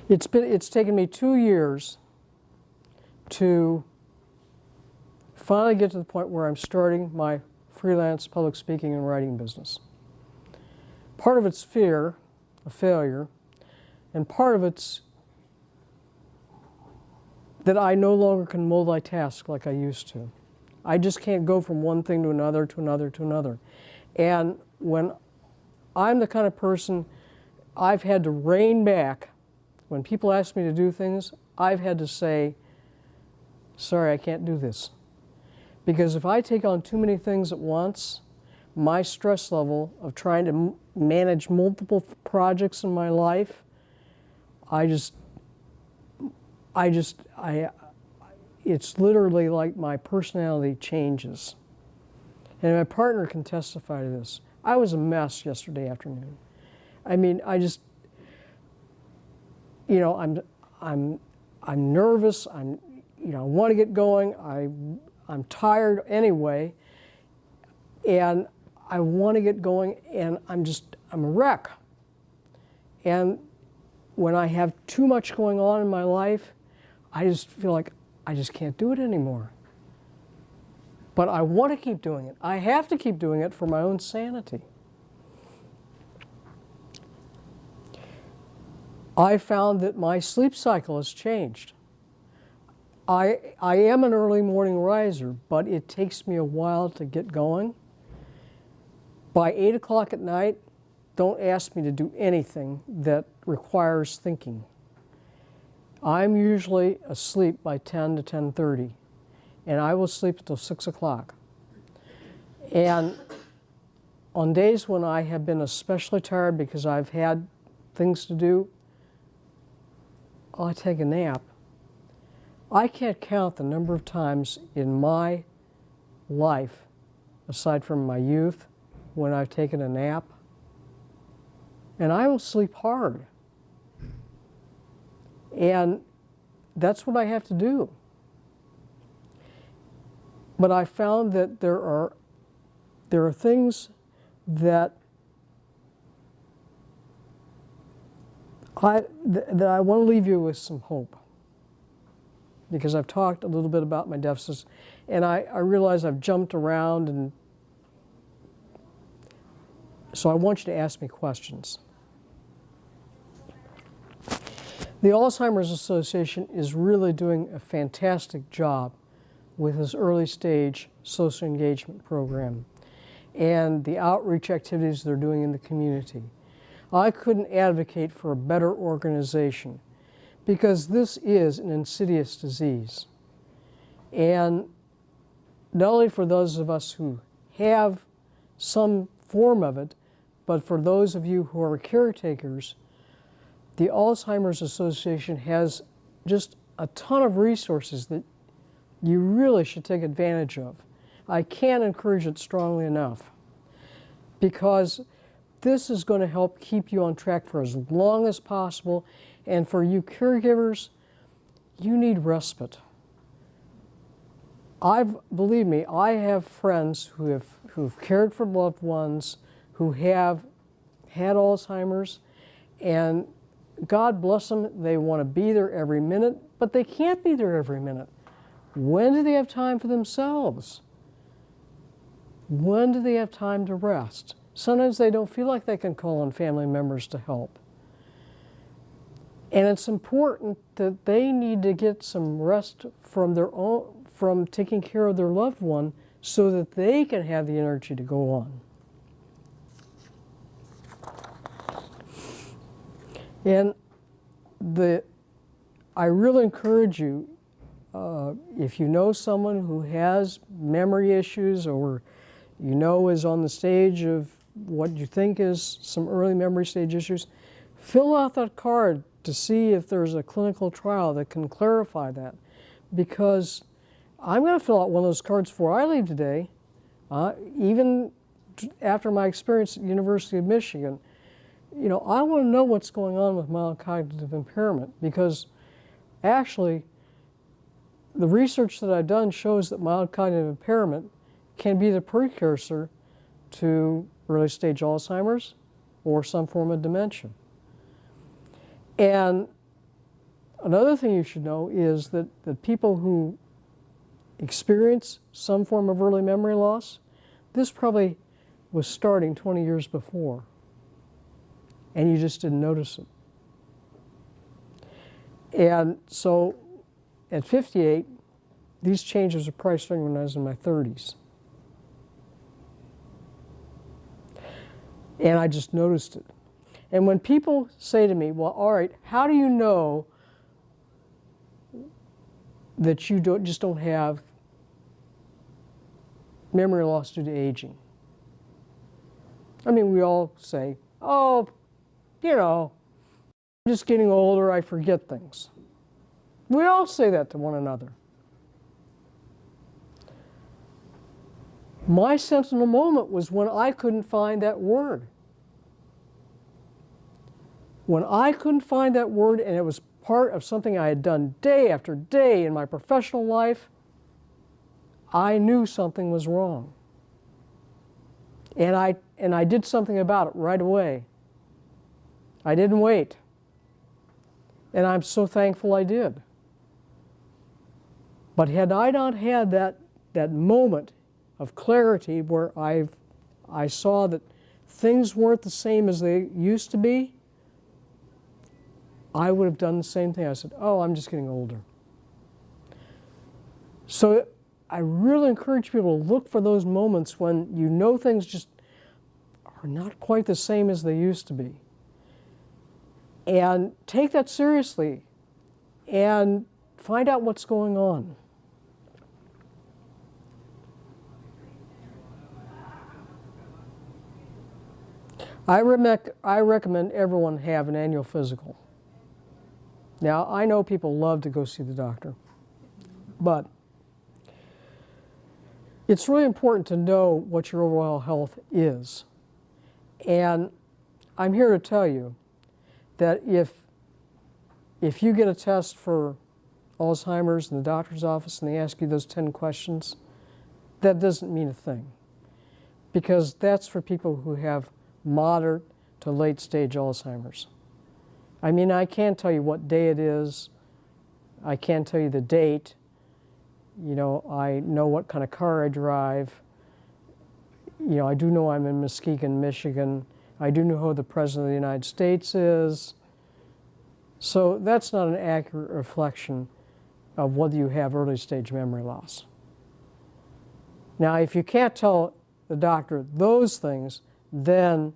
It's taken me 2 years to finally get to the point where I'm starting my freelance public speaking and writing business. Part of it's fear of failure, and part of it's that I no longer can multitask like I used to. I just can't go from one thing to another, to another, to another. And when I'm the kind of person, I've had to rein back. When people ask me to do things, I've had to say, sorry, I can't do this. Because if I take on too many things at once, my stress level of trying to manage multiple projects in my life, it's literally like my personality changes. And my partner can testify to this. I was a mess yesterday afternoon. I mean, I just, you know, I'm nervous. I want to get going. I'm tired anyway, and I want to get going, and I'm a wreck. And when I have too much going on in my life, I just feel like I just can't do it anymore. But I want to keep doing it. I have to keep doing it for my own sanity. I found that my sleep cycle has changed. I am an early morning riser, but it takes me a while to get going. By 8 o'clock at night, don't ask me to do anything that requires thinking. I'm usually asleep by 10 to 10:30, and I will sleep until 6 o'clock. And on days when I have been especially tired because I've had things to do, I'll take a nap. I can't count the number of times in my life, aside from my youth, when I've taken a nap. And I will sleep hard. And that's what I have to do. But I found that there are things that I want to leave you with some hope. Because I've talked a little bit about my deficits, and I realize I've jumped around, and so I want you to ask me questions. The Alzheimer's Association is really doing a fantastic job with this early stage social engagement program and the outreach activities they're doing in the community. I couldn't advocate for a better organization, because this is an insidious disease. And not only for those of us who have some form of it, but for those of you who are caretakers, the Alzheimer's Association has just a ton of resources that you really should take advantage of. I can't encourage it strongly enough, because this is going to help keep you on track for as long as possible. And for you caregivers, you need respite. Believe me, I have friends who've cared for loved ones who have had Alzheimer's, and God bless them, they want to be there every minute, but they can't be there every minute. When do they have time for themselves? When do they have time to rest? Sometimes they don't feel like they can call on family members to help. And it's important that they need to get some rest from taking care of their loved one, so that they can have the energy to go on. And I really encourage you, if you know someone who has memory issues, or you know is on the stage of what you think is some early memory stage issues, fill out that card to see if there's a clinical trial that can clarify that. Because I'm going to fill out one of those cards before I leave today, even after my experience at the University of Michigan. You know, I want to know what's going on with mild cognitive impairment, because actually the research that I've done shows that mild cognitive impairment can be the precursor to early stage Alzheimer's or some form of dementia. And Another thing you should know is that the people who experience some form of early memory loss, this probably was starting 20 years before, and you just didn't notice it. And so at 58, these changes are probably starting when I was in my 30s. And I just noticed it. And when people say to me, well, all right, how do you know that you just don't have memory loss due to aging? I mean, we all say, oh, you know, I'm just getting older, I forget things. We all say that to one another. My sentinel moment was when I couldn't find that word. When I couldn't find that word, and it was part of something I had done day after day in my professional life, I knew something was wrong. And I did something about it right away. I didn't wait. And I'm so thankful I did. But had I not had that moment of clarity where I saw that things weren't the same as they used to be, I would have done the same thing. I said, oh, I'm just getting older. So I really encourage people to look for those moments when you know things just are not quite the same as they used to be. And take that seriously and find out what's going on. I recommend everyone have an annual physical. Now, I know people love to go see the doctor, but it's really important to know what your overall health is. And I'm here to tell you that if you get a test for Alzheimer's in the doctor's office and they ask you those 10 questions, that doesn't mean a thing, because that's for people who have moderate to late stage Alzheimer's. I mean, I can't tell you what day it is. I can't tell you the date. You know, I know what kind of car I drive. You know, I do know I'm in Muskegon, Michigan. I do know who the President of the United States is. So that's not an accurate reflection of whether you have early stage memory loss. Now, if you can't tell the doctor those things, then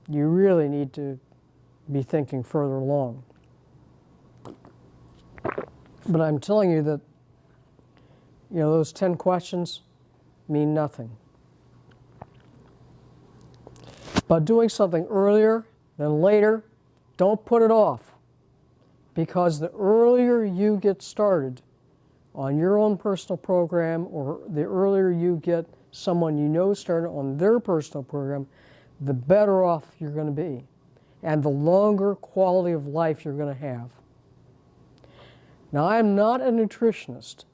you really need to be thinking further along. But I'm telling you that, you know, those 10 questions mean nothing. But doing something earlier than later, don't put it off. Because the earlier you get started on your own personal program, or the earlier you get someone you know started on their personal program, the better off you're going to be, and the longer quality of life you're going to have. Now, I'm not a nutritionist,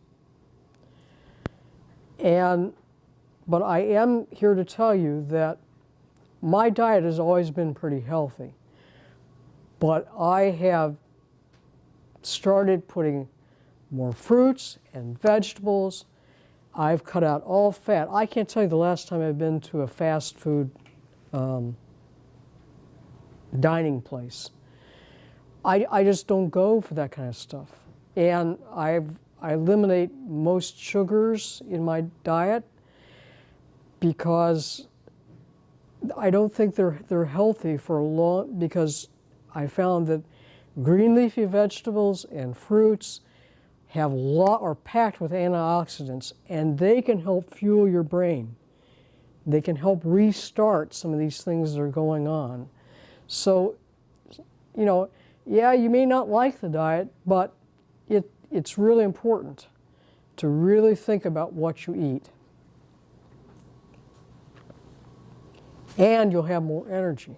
but I am here to tell you that my diet has always been pretty healthy, but I have started putting more fruits and vegetables. I've cut out all fat. I can't tell you the last time I've been to a fast food dining place. I just don't go for that kind of stuff. And I eliminate most sugars in my diet because I don't think they're healthy for a long, because I found that green leafy vegetables and fruits are packed with antioxidants, and they can help fuel your brain. They can help restart some of these things that are going on. So, you know, yeah, you may not like the diet, but it's really important to really think about what you eat. And you'll have more energy.